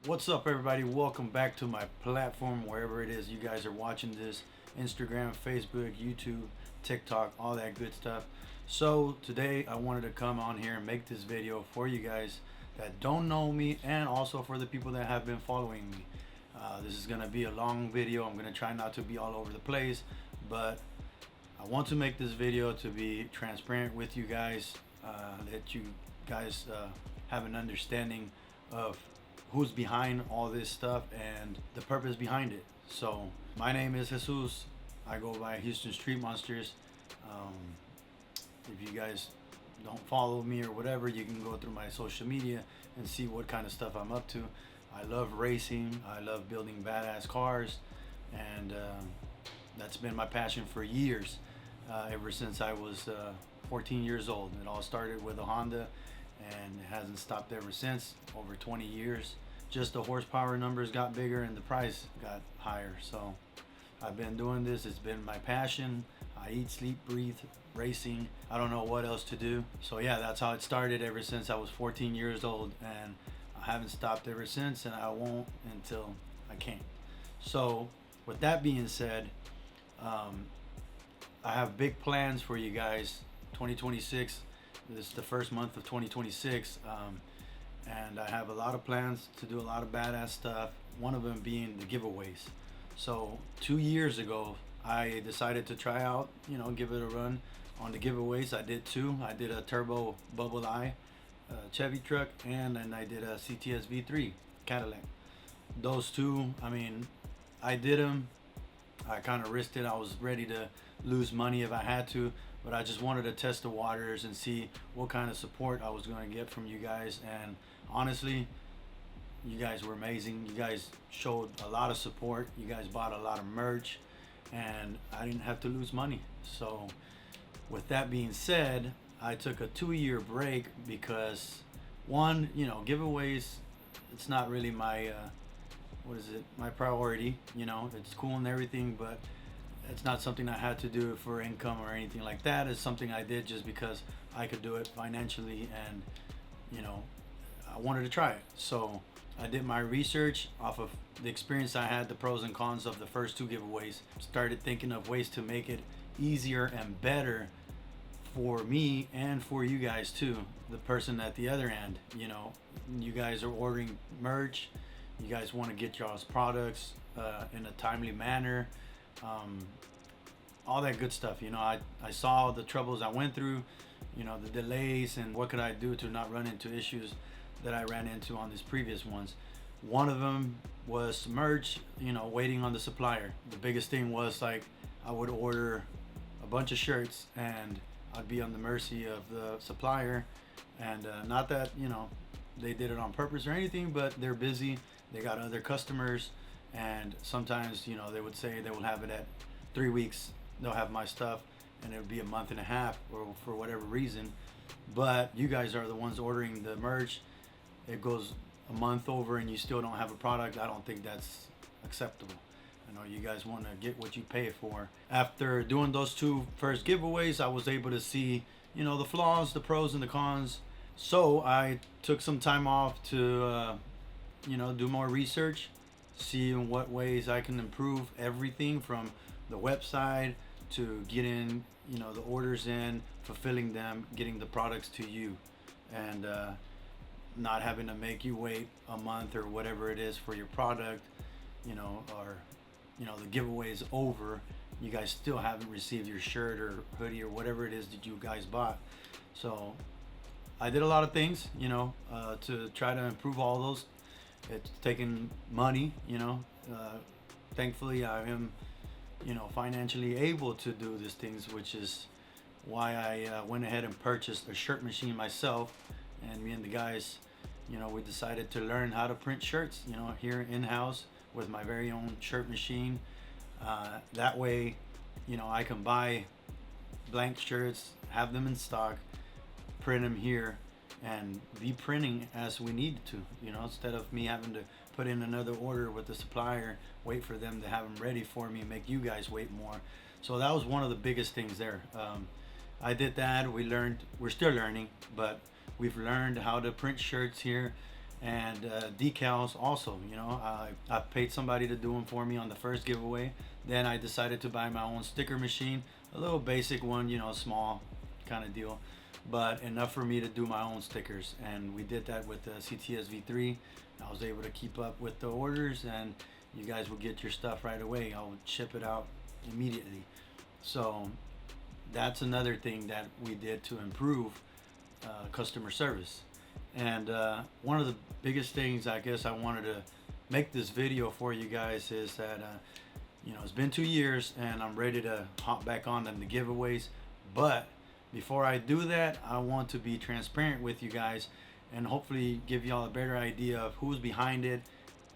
What's up, everybody? Welcome back to my platform, wherever it is you guys are watching this: Instagram, Facebook, YouTube, TikTok, all that good stuff. So, today I wanted to come on here and make this video for you guys that don't know me, and also for the people that have been following me. This is going to be a long video. I'm going to try not to be all over the place, but I want to make this video to be transparent with you guys, that you guys have an understanding of who's behind all this stuff and the purpose behind it. So my name is Jesus. I go by Houston Street Monsters. Um, if you guys don't follow me or whatever, you can go through my social media and see what kind of stuff I'm up to. I love racing. I love building badass cars, and that's been my passion for years, ever since I was 14 years old. It all started with a Honda, and it hasn't stopped ever since. Over 20 years. Just the horsepower numbers got bigger and the price got higher. So I've been doing this. It's been my passion. I eat, sleep, breathe racing. I don't know what else to do. So yeah, that's how it started ever since I was 14 years old, and I haven't stopped ever since, and I won't until I can't. So with that being said, I have big plans for you guys. 2026. This is the first month of 2026, and I have a lot of plans to do a lot of badass stuff. One of them being the giveaways. So 2 years ago, I decided to try out, give it a run on the giveaways. I did two. I did a turbo bubble eye Chevy truck, and then I did a CTS V3 Cadillac. Those two, I did them. I kind of risked it. I was ready to lose money if I had to, but I just wanted to test the waters and see what kind of support I was going to get from you guys. And honestly, you guys were amazing. You guys showed a lot of support. You guys bought a lot of merch, and I didn't have to lose money. So with that being said, I took a 2-year break because, one, giveaways, it's not really my my priority. It's cool and everything, but it's not something I had to do for income or anything like that. It's something I did just because I could do it financially, and I wanted to try it. So I did my research off of the experience I had, the pros and cons of the first two giveaways. Started thinking of ways to make it easier and better for me and for you guys too, the person at the other end. You guys are ordering merch. You guys want to get y'all's products in a timely manner. All that good stuff. I saw the troubles I went through, the delays, and what could I do to not run into issues that I ran into on these previous ones. One of them was merch, waiting on the supplier. The biggest thing was, like, I would order a bunch of shirts and I'd be on the mercy of the supplier, and not that they did it on purpose or anything, but they're busy. They got other customers, and sometimes they would say they will have it at 3 weeks. They'll have my stuff, and it would be a month and a half, or for whatever reason. But you guys are the ones ordering the merch. It goes a month over and you still don't have a product. I don't think that's acceptable. I know you guys want to get what you pay for. After doing those two first giveaways, I was able to see the flaws, the pros and the cons. So I took some time off to do more research, see in what ways I can improve everything from the website to getting the orders in, fulfilling them, getting the products to you, and not having to make you wait a month or whatever it is for your product, or the giveaway is over, you guys still haven't received your shirt or hoodie or whatever it is that you guys bought. So I did a lot of things to try to improve all those. It's taken money. Thankfully I am financially able to do these things, which is why I went ahead and purchased a shirt machine myself. And me and the guys, we decided to learn how to print shirts, here in-house with my very own shirt machine. That way, I can buy blank shirts, have them in stock, print them here, and be printing as we need to, instead of me having to put in another order with the supplier, wait for them to have them ready for me, make you guys wait more. So that was one of the biggest things there. I did that. We're still learning, but we've learned how to print shirts here, and decals also. You know, I paid somebody to do them for me on the first giveaway. Then I decided to buy my own sticker machine, a little basic one, you know, small kind of deal, but enough for me to do my own stickers. And we did that with the CTS V3. I was able to keep up with the orders, and you guys will get your stuff right away. I'll ship it out immediately. So that's another thing that we did to improve customer service. And one of the biggest things I guess I wanted to make this video for you guys is that you know, it's been 2 years and I'm ready to hop back on the giveaways. But before I do that, I want to be transparent with you guys and hopefully give y'all a better idea of who's behind it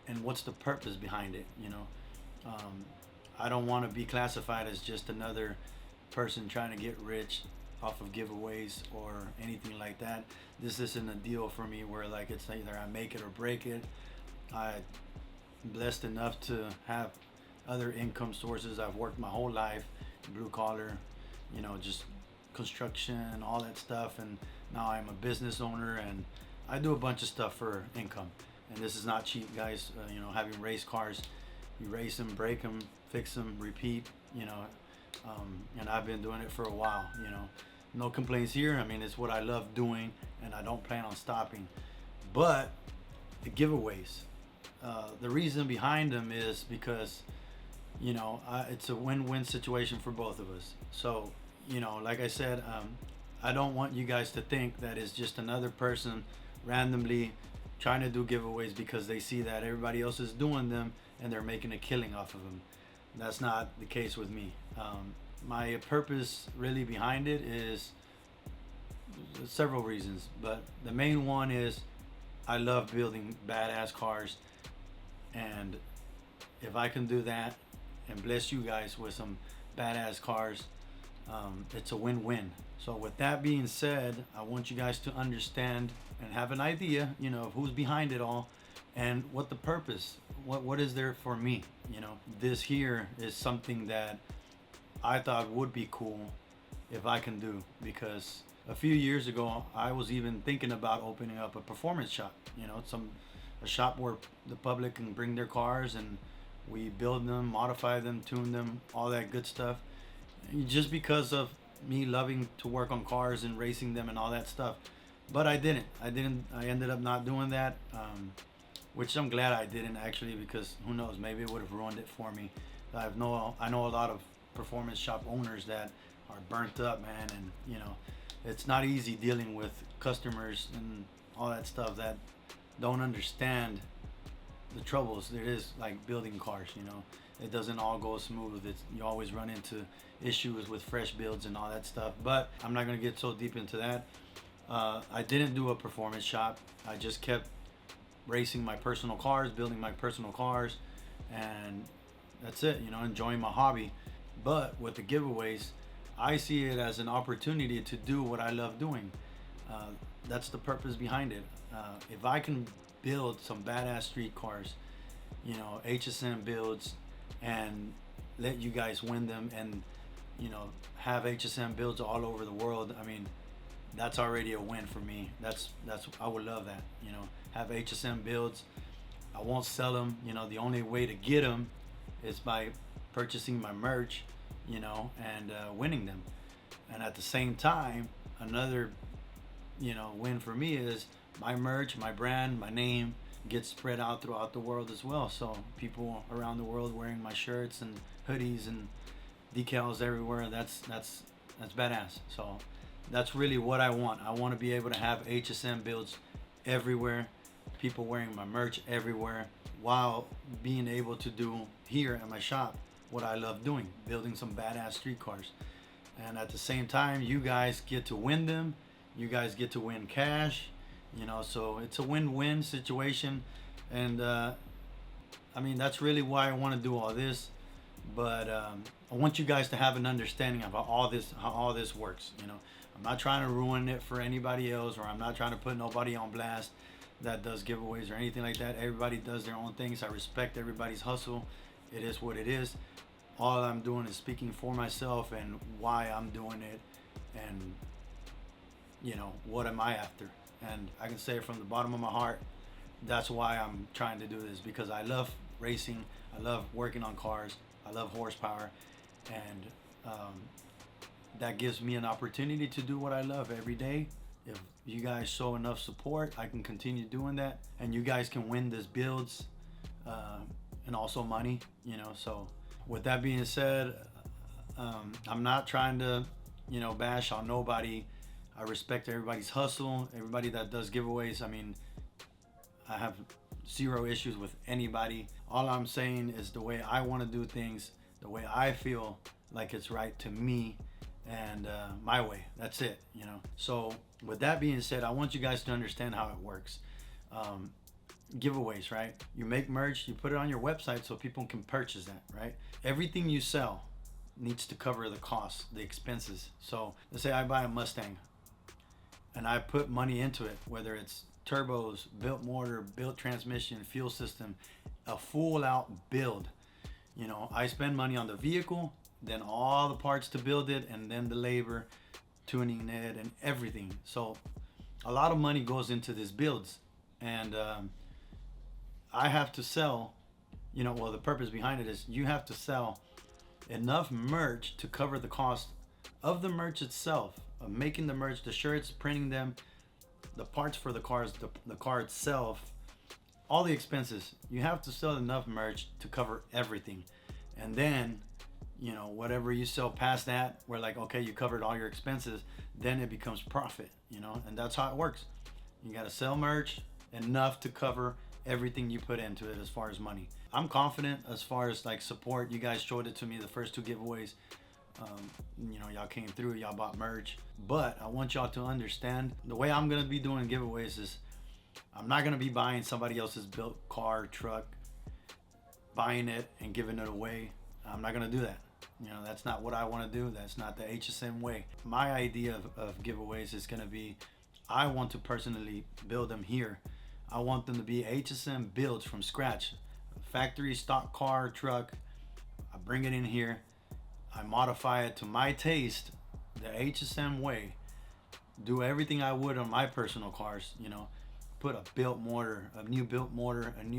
and what's the purpose behind it. You know, I don't want to be classified as just another person trying to get rich off of giveaways or anything like that. This isn't a deal for me where like it's either I make it or break it. I'm blessed enough to have other income sources. I've worked my whole life, blue collar, you know, just construction and all that stuff, and now I'm a business owner and I do a bunch of stuff for income. And this is not cheap, guys. You know, having race cars, you race them, break them, fix them, repeat, you know, and I've been doing it for a while. You know, no complaints here. I mean, it's what I love doing and I don't plan on stopping. But the giveaways, the reason behind them is because, you know, it's a win-win situation for both of us. So, you know, like I said, I don't want you guys to think that it's just another person randomly trying to do giveaways because they see that everybody else is doing them and they're making a killing off of them. That's not the case with me. My purpose really behind it is several reasons, but the main one is I love building badass cars, and if I can do that and bless you guys with some badass cars, it's a win-win. So with that being said, I want you guys to understand and have an idea, you know, of who's behind it all and what the purpose, what is there for me. You know, this here is something that I thought would be cool if I can do, because a few years ago I was even thinking about opening up a performance shop, you know, a shop where the public can bring their cars and we build them, modify them, tune them, all that good stuff, just because of me loving to work on cars and racing them and all that stuff. But I ended up not doing that, which I'm glad I didn't, actually, because who knows, maybe it would have ruined it for me. I know a lot of performance shop owners that are burnt up, man, and you know, it's not easy dealing with customers and all that stuff that don't understand the troubles there is, like building cars. You know, it doesn't all go smooth. You always run into issues with fresh builds and all that stuff, but I'm not going to get so deep into that. I didn't do a performance shop. I just kept racing my personal cars, building my personal cars, and that's it, you know, enjoying my hobby. But with the giveaways, I see it as an opportunity to do what I love doing. That's the purpose behind it. If I can build some badass street cars, you know, HSM builds, and let you guys win them, and you know, have HSM builds all over the world, I mean, that's already a win for me. That's I would love that, you know, have HSM builds. I won't sell them, you know, the only way to get them is by purchasing my merch, you know, and winning them. And at the same time, another, you know, win for me is my merch, my brand, my name gets spread out throughout the world as well. So people around the world wearing my shirts and hoodies and decals everywhere. That's badass. So that's really what I want. I want to be able to have HSM builds everywhere, people wearing my merch everywhere, while being able to do here at my shop what I love doing, building some badass street cars. And at the same time, you guys get to win them. You guys get to win cash, you know, so it's a win-win situation. And I mean, that's really why I want to do all this. But I want you guys to have an understanding of how all this works. You know, I'm not trying to ruin it for anybody else, or I'm not trying to put nobody on blast that does giveaways or anything like that. Everybody does their own things. I respect everybody's hustle. It is what it is. All I'm doing is speaking for myself and why I'm doing it, and you know, what am I after. And I can say from the bottom of my heart that's why I'm trying to do this, because I love racing, I love working on cars, I love horsepower, and um, that gives me an opportunity to do what I love every day. If you guys show enough support, I can continue doing that, and you guys can win this builds uh, and also money, you know. So, with that being said, I'm not trying to, bash on nobody. I respect everybody's hustle, everybody that does giveaways. I mean, I have zero issues with anybody. All I'm saying is the way I want to do things, the way I feel like it's right to me, and my way. That's it, you know. So with that being said, I want you guys to understand how it works. Um, Giveaways, right? You make merch, you put it on your website so people can purchase that, right? Everything you sell needs to cover the costs, the expenses. So let's say I buy a Mustang and I put money into it, whether it's turbos, built motor, built transmission, fuel system, a full out build. I spend money on the vehicle, then all the parts to build it, and then the labor, tuning it, and everything. So a lot of money goes into these builds, and I have to sell. Well, the purpose behind it is you have to sell enough merch to cover the cost of the merch itself, of making the merch, the shirts, printing them, the parts for the cars, the car itself, all the expenses. You have to sell enough merch to cover everything. And then, whatever you sell past that, we're like, okay, you covered all your expenses, then it becomes profit, and that's how it works. You got to sell merch enough to cover everything you put into it as far as money. I'm confident as far as like support. You guys showed it to me the first two giveaways. Y'all came through, y'all bought merch. But I want y'all to understand the way I'm gonna be doing giveaways is I'm not gonna be buying somebody else's built car, truck, buying it and giving it away. I'm not gonna do that. That's not what I want to do. That's not the HSM way. My idea of giveaways is gonna be, I want to personally build them here. I want them to be HSM builds from scratch. Factory stock car, truck. I bring it in here. I modify it to my taste, the HSM way. Do everything I would on my personal cars, Put a built motor, a new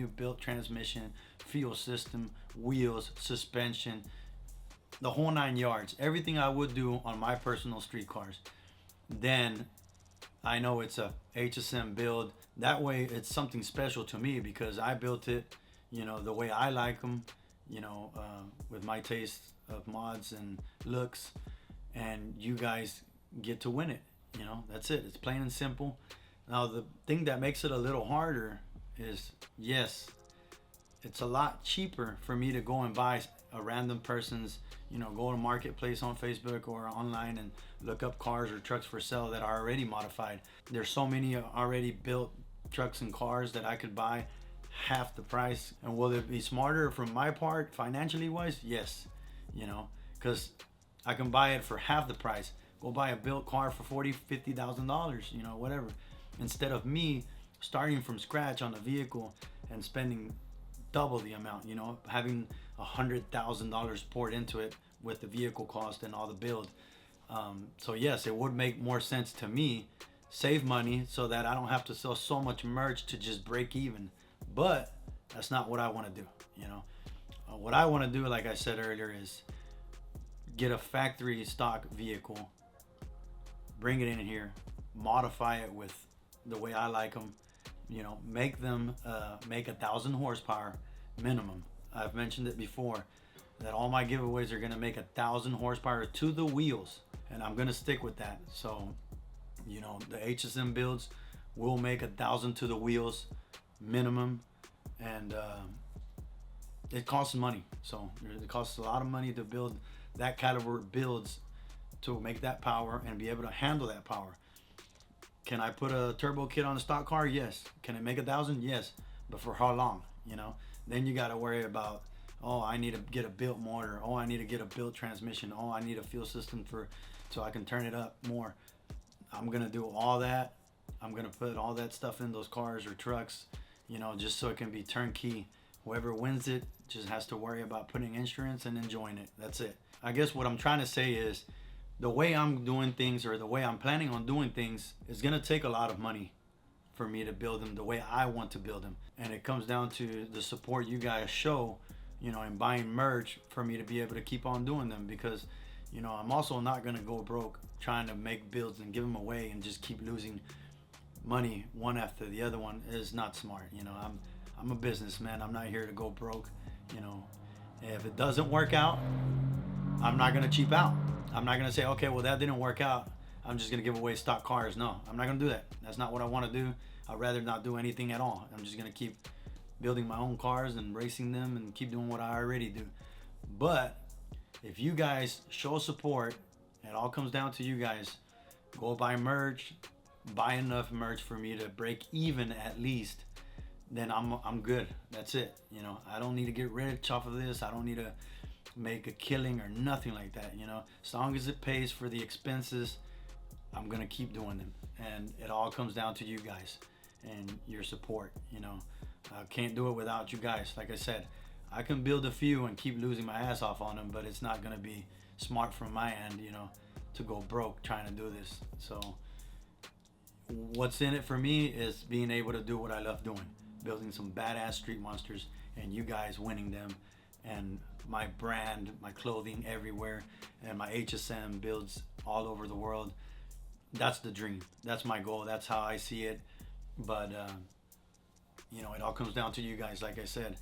built transmission, fuel system, wheels, suspension, the whole 9 yards. Everything I would do on my personal street cars. Then I know it's a HSM build. That way it's something special to me because I built it, the way I like them, with my taste of mods and looks, and you guys get to win it. That's it. It's plain and simple. Now, the thing that makes it a little harder is, yes, it's a lot cheaper for me to go and buy a random person's, go to marketplace on Facebook or online and look up cars or trucks for sale that are already modified. There's so many already built trucks and cars that I could buy half the price. And will it be smarter from my part financially wise? Yes, because I can buy it for half the price. Go buy a built car for $40,000-$50,000, whatever, instead of me starting from scratch on a vehicle and spending double the amount, having $100,000 poured into it with the vehicle cost and all the build. So yes, it would make more sense to me, save money so that I don't have to sell so much merch to just break even. But that's not what I want to do. What I want to do, like I said earlier, is get a factory stock vehicle, bring it in here, modify it with the way I like them, make them make 1,000 horsepower minimum. I've mentioned it before that all my giveaways are going to make 1,000 horsepower to the wheels, and I'm going to stick with that. So the HSM builds will make 1,000 to the wheels minimum, and it costs money. So it costs a lot of money to build that caliber builds, to make that power and be able to handle that power. Can I put a turbo kit on a stock car? Yes. Can it make 1,000? Yes. But for how long? Then you got to worry about, oh, I need to get a built motor. Oh, I need to get a built transmission. Oh, I need a fuel system so I can turn it up more. I'm gonna do all that. I'm gonna put all that stuff in those cars or trucks, just so it can be turnkey. Whoever wins it just has to worry about putting insurance and enjoying it. That's it. I guess what I'm trying to say is, the way I'm doing things, or the way I'm planning on doing things, is gonna take a lot of money for me to build them the way I want to build them. And it comes down to the support you guys show, in buying merch for me to be able to keep on doing them, because, I'm also not going to go broke trying to make builds and give them away and just keep losing money one after the other one. Is not smart. I'm a businessman. I'm not here to go broke. If it doesn't work out, I'm not gonna cheap out. I'm not gonna say, okay, well, that didn't work out, I'm just gonna give away stock cars. No, I'm not gonna do that. That's not what I want to do. I'd rather not do anything at all. I'm just gonna keep building my own cars and racing them and keep doing what I already do. But if you guys show support, it all comes down to you guys. Go buy merch, buy enough merch for me to break even at least, then I'm good. That's it. I don't need to get rich off of this. I don't need to make a killing or nothing like that. As long as it pays for the expenses, I'm gonna keep doing them. And it all comes down to you guys and your support. I can't do it without you guys. Like I said, I can build a few and keep losing my ass off on them, but it's not gonna be smart from my end, to go broke trying to do this. So what's in it for me is being able to do what I love doing, building some badass street monsters, and you guys winning them, and my brand, my clothing everywhere, and my HSM builds all over the world. That's the dream. That's my goal. That's how I see it. But it all comes down to you guys. Like I said,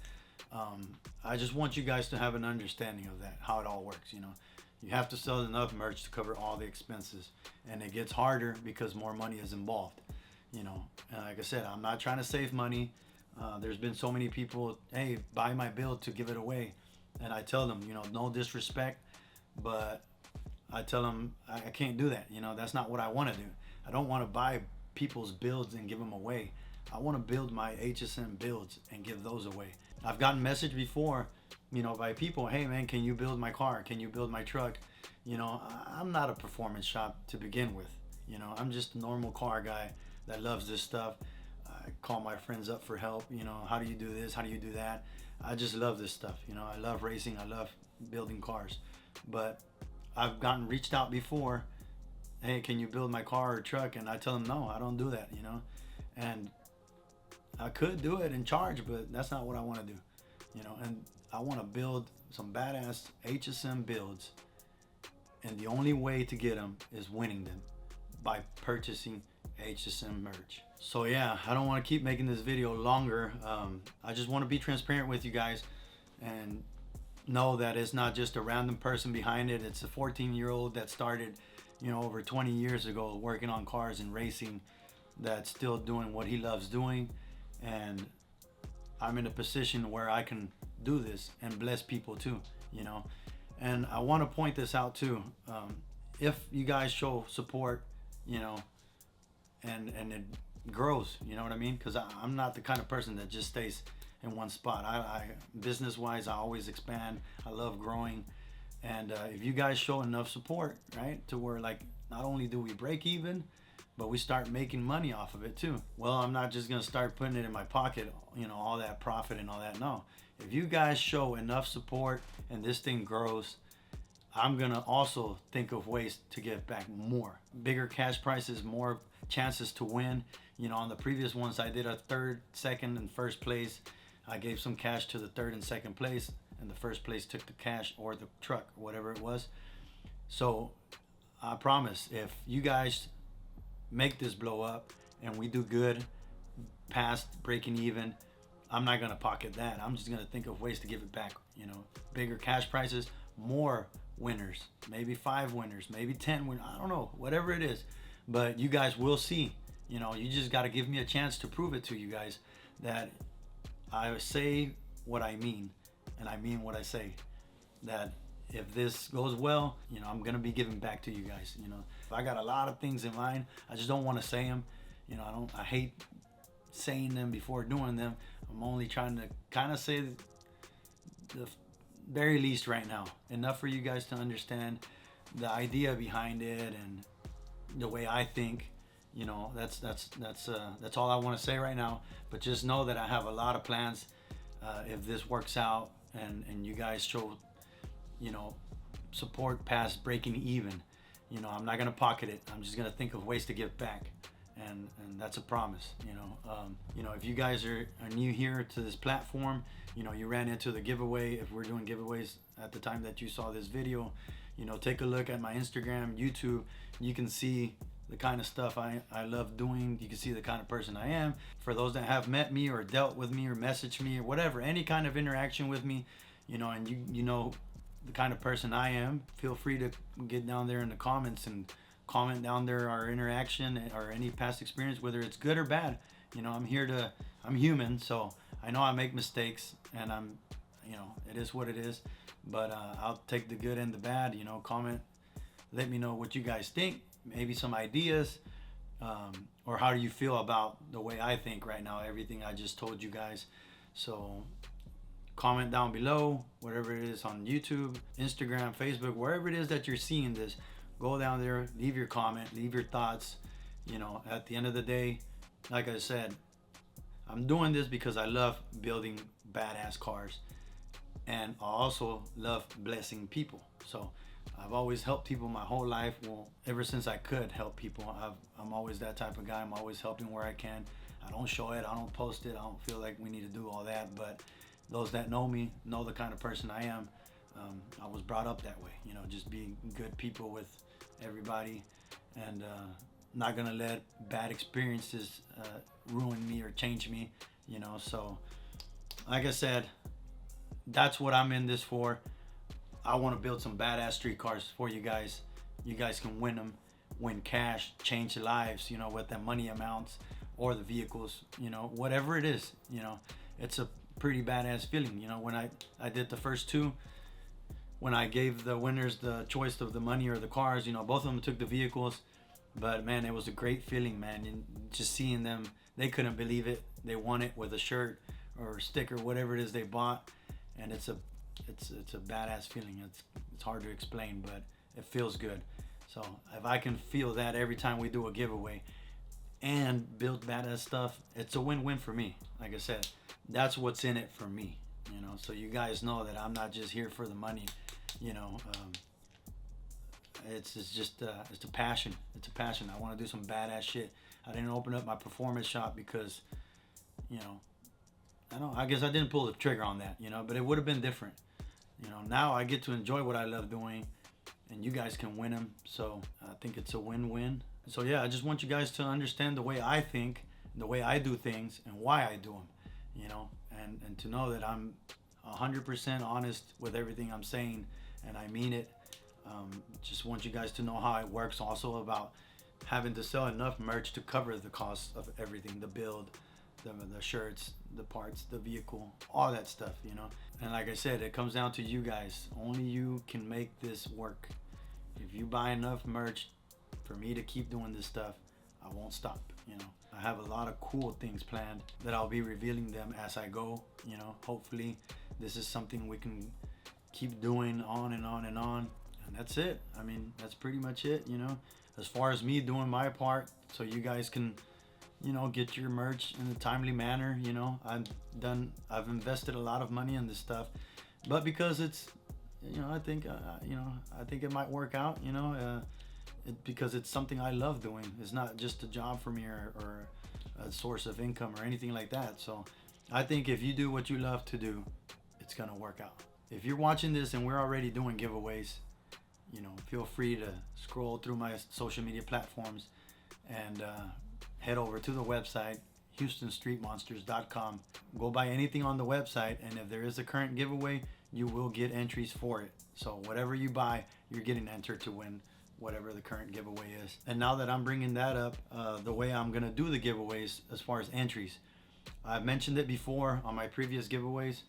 I just want you guys to have an understanding of that, how it all works. You have to sell enough merch to cover all the expenses, and it gets harder because more money is involved. And like I said, I'm not trying to save money. There's been so many people, hey, buy my build to give it away, and I tell them, no disrespect, but I tell them I can't do that. That's not what I want to do. I don't want to buy people's builds and give them away. I want to build my HSM builds and give those away. I've gotten message before, by people, hey man, can you build my car? Can you build my truck? I'm not a performance shop to begin with. I'm just a normal car guy that loves this stuff. I call my friends up for help. How do you do this? How do you do that? I just love this stuff. I love racing. I love building cars. But I've gotten reached out before. Hey, can you build my car or truck? And I tell them, no, I don't do that. And I could do it and charge, but that's not what I want to do. And I want to build some badass HSM builds. And the only way to get them is winning them by purchasing HSM merch. So yeah, I don't want to keep making this video longer. I just want to be transparent with you guys and know that it's not just a random person behind it. It's a 14-year-old that started, over 20 years ago working on cars and racing, that's still doing what he loves doing. And I'm in a position where I can do this and bless people too, And I want to point this out too. If you guys show support, and it grows, you know what I mean? Because I'm not the kind of person that just stays in one spot. I business-wise, I always expand. I love growing. And if you guys show enough support, right, to where like not only do we break even, but we start making money off of it too. Well, I'm not just gonna start putting it in my pocket, all that profit and all that. No, if you guys show enough support and this thing grows, I'm gonna also think of ways to get back more. Bigger cash prices, more chances to win. On the previous ones, I did a third, second, and first place. I gave some cash to the third and second place, and the first place took the cash or the truck, or whatever it was. So I promise, if you guys make this blow up and we do good past breaking even, I'm not gonna pocket that. I'm just gonna think of ways to give it back. Bigger cash prices, more winners, maybe 5 winners, maybe 10 winners, I don't know, whatever it is. But you guys will see. You just got to give me a chance to prove it to you guys that I say what I mean, and I mean what I say. That if this goes well, I'm gonna be giving back to you guys. I got a lot of things in mind. I just don't want to say them. I hate saying them before doing them. I'm only trying to kind of say the very least right now, enough for you guys to understand the idea behind it and the way I think. That's all I want to say right now. But just know that I have a lot of plans. If this works out and you guys show support past breaking even, I'm not gonna pocket it. I'm just gonna think of ways to give back. and that's a promise. If you guys are new here to this platform, you ran into the giveaway. If we're doing giveaways at the time that you saw this video, take a look at my Instagram, YouTube. You can see the kind of stuff I love doing. You can see the kind of person I am. For those that have met me or dealt with me or messaged me or whatever, any kind of interaction with me, and you know the kind of person I am, feel free to get down there in the comments and comment down there our interaction or any past experience, whether it's good or bad. I'm human, so I know I make mistakes, and it is what it is. But I'll take the good and the bad. Comment, let me know what you guys think, maybe some ideas, or how do you feel about the way I think right now, everything I just told you guys. So comment down below, whatever it is on YouTube, Instagram, Facebook, wherever it is that you're seeing this. Go down there, leave your comment, leave your thoughts. At the end of the day, like I said, I'm doing this because I love building badass cars, and I also love blessing people. So I've always helped people my whole life. Well, ever since I could help people, I'm always that type of guy. I'm always helping where I can. I don't show it, I don't post it, I don't feel like we need to do all that, but those that know me know the kind of person I am. I was brought up that way, just being good people with everybody, and not gonna let bad experiences ruin me or change me. So like I said, that's what I'm in this for. I want to build some badass street cars for you guys. You guys can win them, win cash, change lives, with the money amounts or the vehicles, whatever it is. It's a pretty badass feeling. When I did the first two, when I gave the winners the choice of the money or the cars, both of them took the vehicles. But man, it was a great feeling, man. And just seeing them, they couldn't believe it. They won it with a shirt or a sticker, whatever it is they bought. And it's a badass feeling. It's hard to explain, but it feels good. So if I can feel that every time we do a giveaway and build badass stuff, it's a win-win for me. Like I said, that's what's in it for me. So you guys know that I'm not just here for the money. It's a passion. It's a passion. I want to do some badass shit. I didn't open up my performance shop because, I guess I didn't pull the trigger on that, but it would have been different. Now I get to enjoy what I love doing, and you guys can win them. So I think it's a win-win. So yeah, I just want you guys to understand the way I think, the way I do things, and why I do them, and to know that I'm 100% honest with everything I'm saying, and I mean it. Just want you guys to know how it works, also about having to sell enough merch to cover the cost of everything, the build, the shirts, the parts, the vehicle, all that stuff, And like I said, it comes down to you guys. Only you can make this work. If you buy enough merch for me to keep doing this stuff, I won't stop, I have a lot of cool things planned that I'll be revealing them as I go, Hopefully this is something we can keep doing on and on and on. And that's it. That's pretty much it, As far as me doing my part, so you guys can, get your merch in a timely manner. I've invested a lot of money in this stuff, but because it's, I think it might work out, because it's something I love doing. It's not just a job for me or a source of income or anything like that. So I think if you do what you love to do, it's gonna work out. If you're watching this and we're already doing giveaways, feel free to scroll through my social media platforms and head over to the website, HoustonStreetMonsters.com. Go buy anything on the website, and if there is a current giveaway, you will get entries for it. So whatever you buy, you're getting entered to win whatever the current giveaway is. And now that I'm bringing that up, the way I'm gonna do the giveaways as far as entries, I've mentioned it before on my previous giveaways,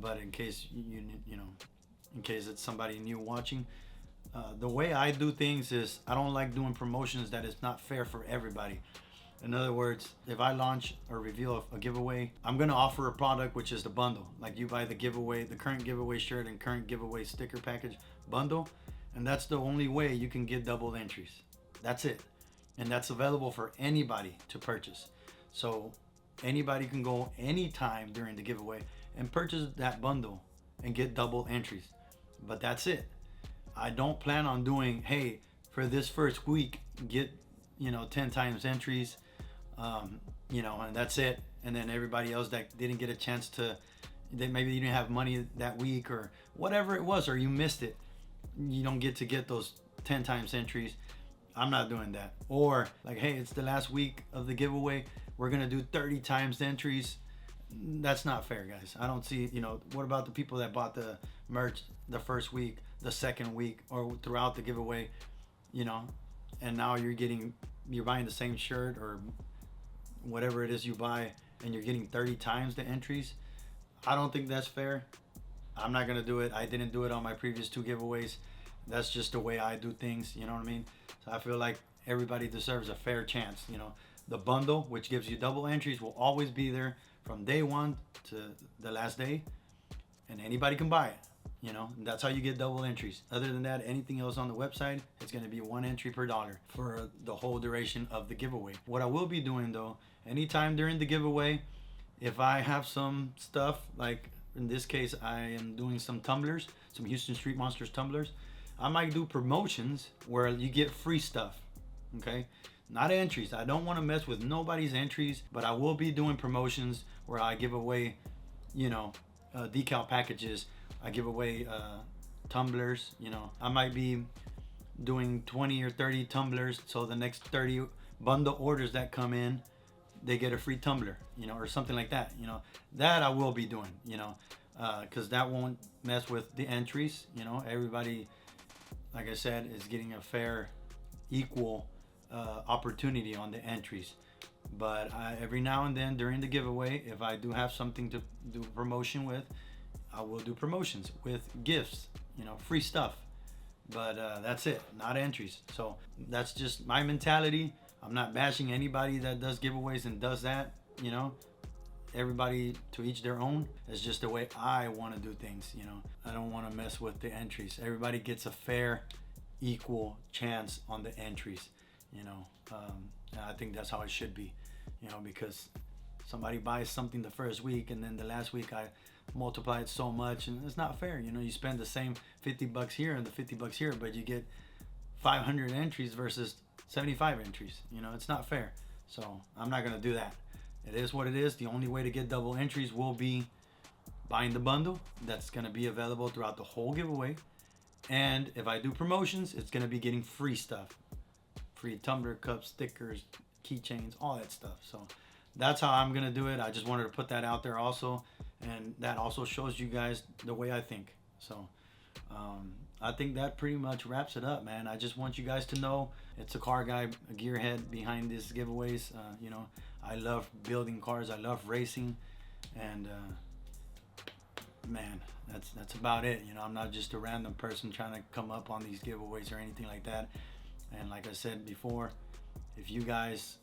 but in case in case it's somebody new watching, the way I do things is I don't like doing promotions that is not fair for everybody. In other words, if I launch or reveal a giveaway, I'm gonna offer a product which is the bundle. Like you buy the giveaway, the current giveaway shirt and current giveaway sticker package bundle, and that's the only way you can get double entries. That's it. And that's available for anybody to purchase. So anybody can go anytime during the giveaway and purchase that bundle and get double entries. But that's it. I don't plan on doing, hey, for this first week, get 10 times entries, and that's it. And then everybody else that didn't get a chance to, that maybe you didn't have money that week or whatever it was, or you missed it, you don't get to get those 10 times entries. I'm not doing that. Or like, hey, it's the last week of the giveaway, we're gonna do 30 times entries. That's not fair, guys. I don't see, what about the people that bought the merch the first week, the second week, or throughout the giveaway, and now you're buying the same shirt or whatever it is you buy, and you're getting 30 times the entries. I don't think that's fair. I'm not gonna do it. I didn't do it on my previous 2 giveaways. That's just the way I do things, you know what I mean? So I feel like everybody deserves a fair chance. The bundle, which gives you double entries, will always be there from day 1 to the last day, and anybody can buy it. That's how you get double entries. Other than that, anything else on the website, it's going to be 1 entry per dollar for the whole duration of the giveaway. What I will be doing though, anytime during the giveaway, if I have some stuff, like in this case, I am doing some tumblers, some Houston Street Monsters tumblers. I might do promotions where you get free stuff, okay? Not entries. I don't want to mess with nobody's entries, but I will be doing promotions where I give away, decal packages. I give away tumblers. I might be doing 20 or 30 tumblers, so the next 30 bundle orders that come in, they get a free tumbler, or something like that. That I will be doing, because that won't mess with the entries. Everybody, like I said, is getting a fair, equal opportunity on the entries. But every now and then during the giveaway, if I do have something to do promotion with, I will do promotions with gifts, free stuff. But that's it, not entries. So that's just my mentality. I'm not bashing anybody that does giveaways and does that. Everybody to each their own. It's just the way I want to do things. I don't want to mess with the entries. Everybody gets a fair, equal chance on the entries. And I think that's how it should be. Because somebody buys something the first week and then the last week I multiply it so much, and it's not fair. You spend the same $50 here and the $50 here, but you get 500 entries versus 75 entries. It's not fair. So I'm not gonna do that. It is what it is. The only way to get double entries will be buying the bundle. That's gonna be available throughout the whole giveaway. And if I do promotions, it's gonna be getting free stuff. Free tumbler cups, stickers, keychains, all that stuff. So that's how I'm gonna do it. I just wanted to put that out there also, and that also shows you guys the way I think. So I think that pretty much wraps it up, man. I just want you guys to know it's a car guy, a gearhead behind these giveaways. I love building cars. I love racing, and man, that's about it. I'm not just a random person trying to come up on these giveaways or anything like that. And like I said before, if you guys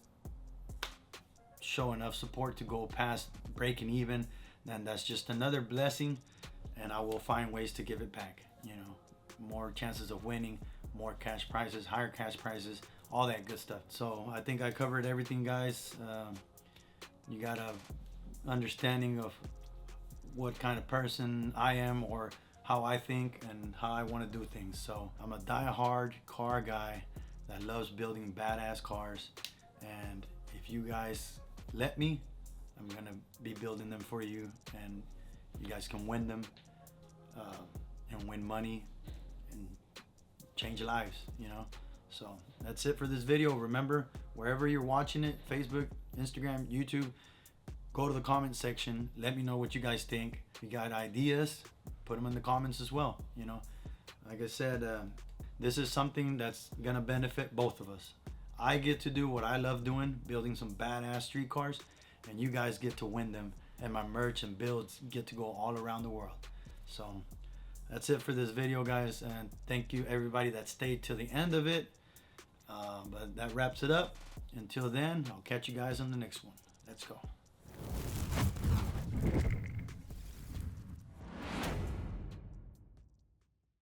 show enough support to go past breaking even, then that's just another blessing, and I will find ways to give it back. More chances of winning, more cash prizes, higher cash prizes, all that good stuff. So I think I covered everything, guys. You got a understanding of what kind of person I am, or how I think and how I want to do things. So I'm a die-hard car guy that loves building badass cars, and if you guys let me, I'm gonna be building them for you, and you guys can win them and win money and change lives. So that's it for this video. Remember, wherever you're watching it, Facebook, Instagram, YouTube, go to the comment section. Let me know what you guys think. If you got ideas, put them in the comments as well. Like I said, this is something that's gonna benefit both of us. I get to do what I love doing, building some badass street cars, and you guys get to win them, and my merch and builds get to go all around the world. So that's it for this video, guys, and thank you everybody that stayed till the end of it. But that wraps it up. Until then, I'll catch you guys on the next one. Let's go.